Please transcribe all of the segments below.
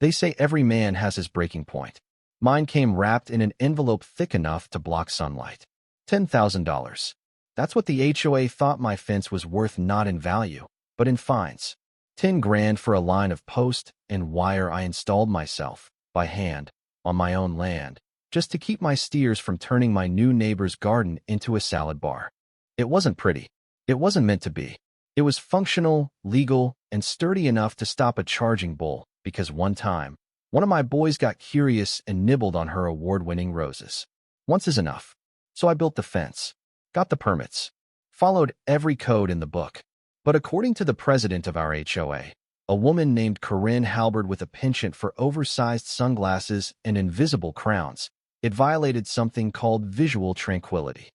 They say every man has his breaking point. Mine came wrapped in an envelope thick enough to block sunlight. $10,000. That's what the HOA thought my fence was worth, not in value, but in fines. 10 grand for a line of post and wire I installed myself, by hand, on my own land, just to keep my steers from turning my new neighbor's garden into a salad bar. It wasn't pretty. It wasn't meant to be. It was functional, legal, and sturdy enough to stop a charging bull, because one time, one of my boys got curious and nibbled on her award-winning roses. Once is enough. So I built the fence, got the permits, followed every code in the book. But according to the president of our HOA, a woman named Corinne Halberd with a penchant for oversized sunglasses and invisible crowns, it violated something called visual tranquility.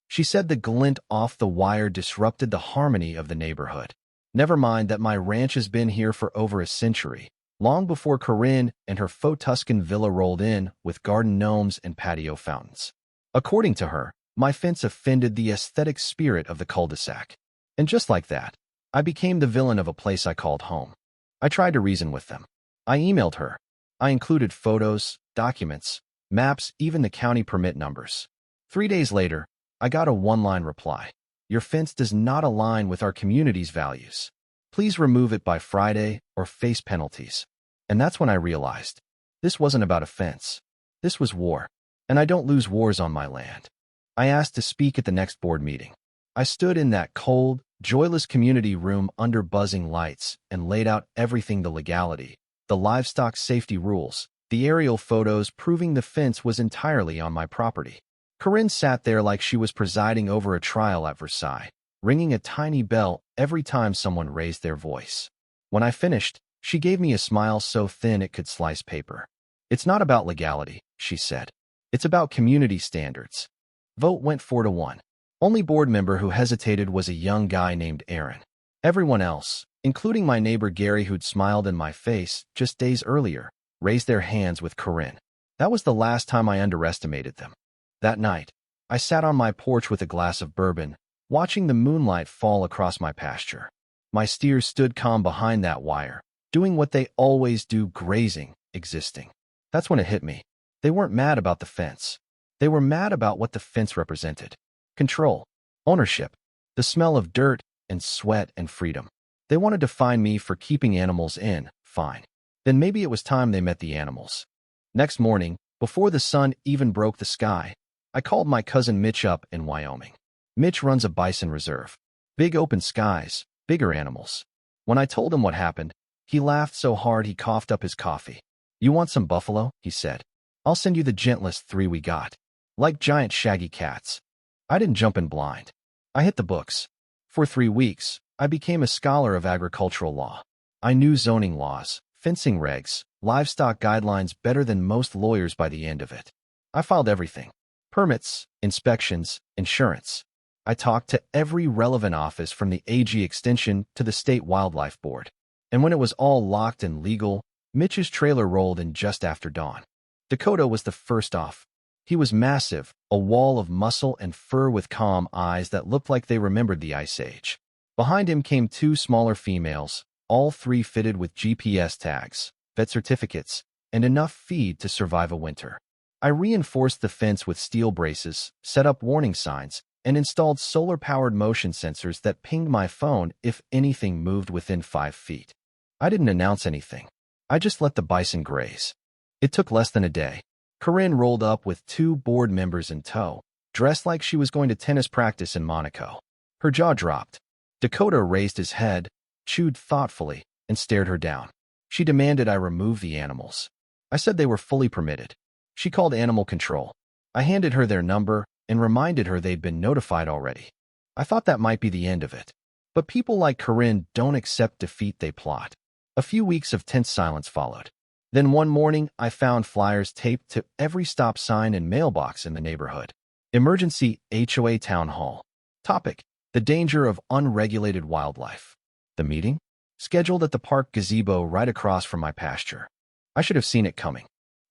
She said the glint off the wire disrupted the harmony of the neighborhood. Never mind that my ranch has been here for over a century, long before Corinne and her faux Tuscan villa rolled in with garden gnomes and patio fountains. According to her, my fence offended the aesthetic spirit of the cul-de-sac. And just like that, I became the villain of a place I called home. I tried to reason with them. I emailed her. I included photos, documents, maps, even the county permit numbers. 3 days later, I got a one-line reply. Your fence does not align with our community's values. Please remove it by Friday or face penalties. And that's when I realized this wasn't about a fence. This was war. And I don't lose wars on my land. I asked to speak at the next board meeting. I stood in that cold, joyless community room under buzzing lights and laid out everything: the legality, the livestock safety rules, the aerial photos proving the fence was entirely on my property. Corinne sat there like she was presiding over a trial at Versailles, ringing a tiny bell every time someone raised their voice. When I finished, she gave me a smile so thin it could slice paper. It's not about legality, she said. It's about community standards. Vote went 4-1. Only board member who hesitated was a young guy named Aaron. Everyone else, including my neighbor Gary, who'd smiled in my face just days earlier, raised their hands with Corinne. That was the last time I underestimated them. That night, I sat on my porch with a glass of bourbon, watching the moonlight fall across my pasture. My steers stood calm behind that wire, doing what they always do: grazing, existing. That's when it hit me. They weren't mad about the fence. They were mad about what the fence represented. Control, ownership, the smell of dirt and sweat and freedom. They wanted to fine me for keeping animals in, fine. Then maybe it was time they met the animals. Next morning, before the sun even broke the sky, I called my cousin Mitch up in Wyoming. Mitch runs a bison reserve. Big open skies, bigger animals. When I told him what happened, he laughed so hard he coughed up his coffee. You want some buffalo? He said. I'll send you the gentlest 3 we got. Like giant shaggy cats. I didn't jump in blind. I hit the books. For 3 weeks, I became a scholar of agricultural law. I knew zoning laws, fencing regs, livestock guidelines better than most lawyers by the end of it. I filed everything. Permits, inspections, insurance. I talked to every relevant office from the AG Extension to the State Wildlife Board. And when it was all locked and legal, Mitch's trailer rolled in just after dawn. Dakota was the first off. He was massive, a wall of muscle and fur with calm eyes that looked like they remembered the Ice Age. Behind him came 2 smaller females, all 3 fitted with GPS tags, vet certificates, and enough feed to survive a winter. I reinforced the fence with steel braces, set up warning signs, and installed solar-powered motion sensors that pinged my phone if anything moved within 5 feet. I didn't announce anything. I just let the bison graze. It took less than a day. Corinne rolled up with 2 board members in tow, dressed like she was going to tennis practice in Monaco. Her jaw dropped. Dakota raised his head, chewed thoughtfully, and stared her down. She demanded I remove the animals. I said they were fully permitted. She called animal control. I handed her their number and reminded her they'd been notified already. I thought that might be the end of it. But people like Corinne don't accept defeat, they plot. A few weeks of tense silence followed. Then one morning, I found flyers taped to every stop sign and mailbox in the neighborhood. Emergency HOA Town Hall. Topic: the danger of unregulated wildlife. The meeting? Scheduled at the park gazebo right across from my pasture. I should have seen it coming.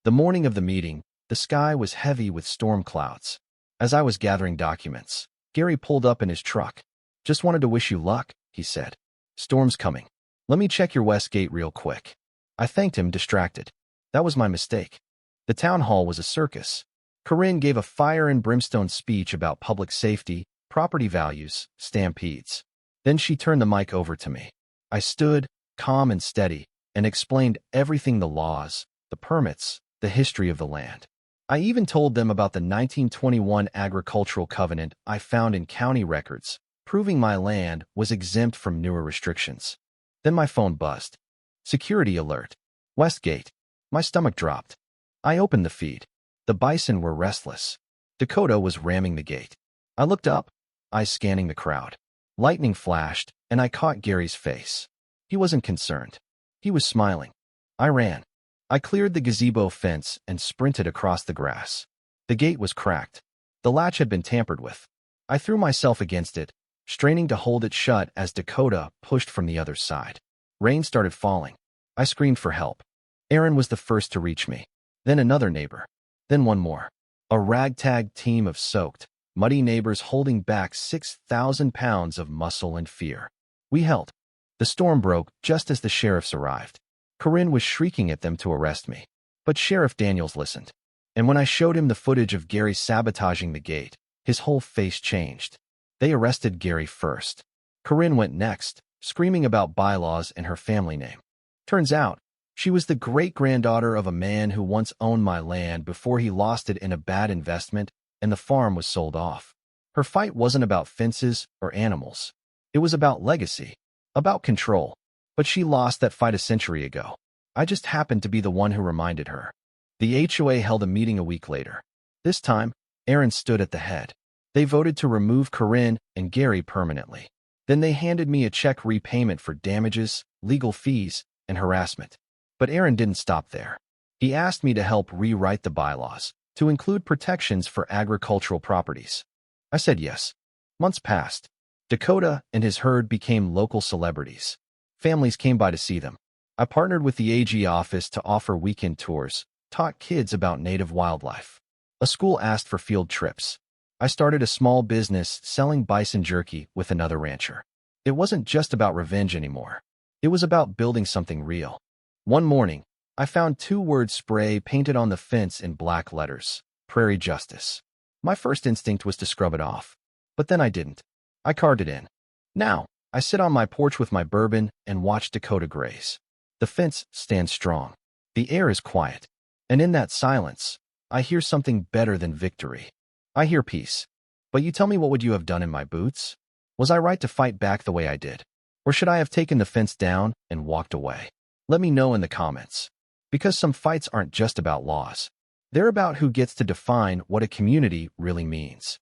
The morning of the meeting, the sky was heavy with storm clouds. As I was gathering documents, Gary pulled up in his truck. Just wanted to wish you luck, he said. Storm's coming. Let me check your west gate real quick. I thanked him, distracted. That was my mistake. The town hall was a circus. Corinne gave a fire and brimstone speech about public safety, property values, stampedes. Then she turned the mic over to me. I stood, calm and steady, and explained everything: the laws, the permits, the history of the land. I even told them about the 1921 agricultural covenant I found in county records, proving my land was exempt from newer restrictions. Then my phone buzzed. Security alert. Westgate. My stomach dropped. I opened the feed. The Bison were restless. Dakota was ramming the gate. I looked up, eyes scanning the crowd. Lightning flashed, and I caught Gary's face. He wasn't concerned. He was smiling. I ran. I cleared the gazebo fence and sprinted across the grass. The gate was cracked. The latch had been tampered with. I threw myself against it, straining to hold it shut as Dakota pushed from the other side. Rain started falling. I screamed for help. Aaron was the first to reach me. Then another neighbor. Then one more. A ragtag team of soaked, muddy neighbors holding back 6,000 pounds of muscle and fear. We held. The storm broke just as the sheriffs arrived. Corinne was shrieking at them to arrest me. But Sheriff Daniels listened. And when I showed him the footage of Gary sabotaging the gate, his whole face changed. They arrested Gary first. Corinne went next, screaming about bylaws and her family name. Turns out, she was the great-granddaughter of a man who once owned my land before he lost it in a bad investment and the farm was sold off. Her fight wasn't about fences or animals. It was about legacy, about control. But she lost that fight a century ago. I just happened to be the one who reminded her. The HOA held a meeting a week later. This time, Aaron stood at the head. They voted to remove Corinne and Gary permanently. Then they handed me a check repayment for damages, legal fees, and harassment. But Aaron didn't stop there. He asked me to help rewrite the bylaws, to include protections for agricultural properties. I said yes. Months passed. Dakota and his herd became local celebrities. Families came by to see them. I partnered with the AG office to offer weekend tours, taught kids about native wildlife. A school asked for field trips. I started a small business selling bison jerky with another rancher. It wasn't just about revenge anymore. It was about building something real. One morning, I found 2-word spray painted on the fence in black letters: Prairie Justice. My first instinct was to scrub it off. But then I didn't. I carved it in. Now, I sit on my porch with my bourbon and watch Dakota graze. The fence stands strong. The air is quiet. And in that silence, I hear something better than victory. I hear peace. But you tell me, what would you have done in my boots? Was I right to fight back the way I did? Or should I have taken the fence down and walked away? Let me know in the comments. Because some fights aren't just about laws. They're about who gets to define what a community really means.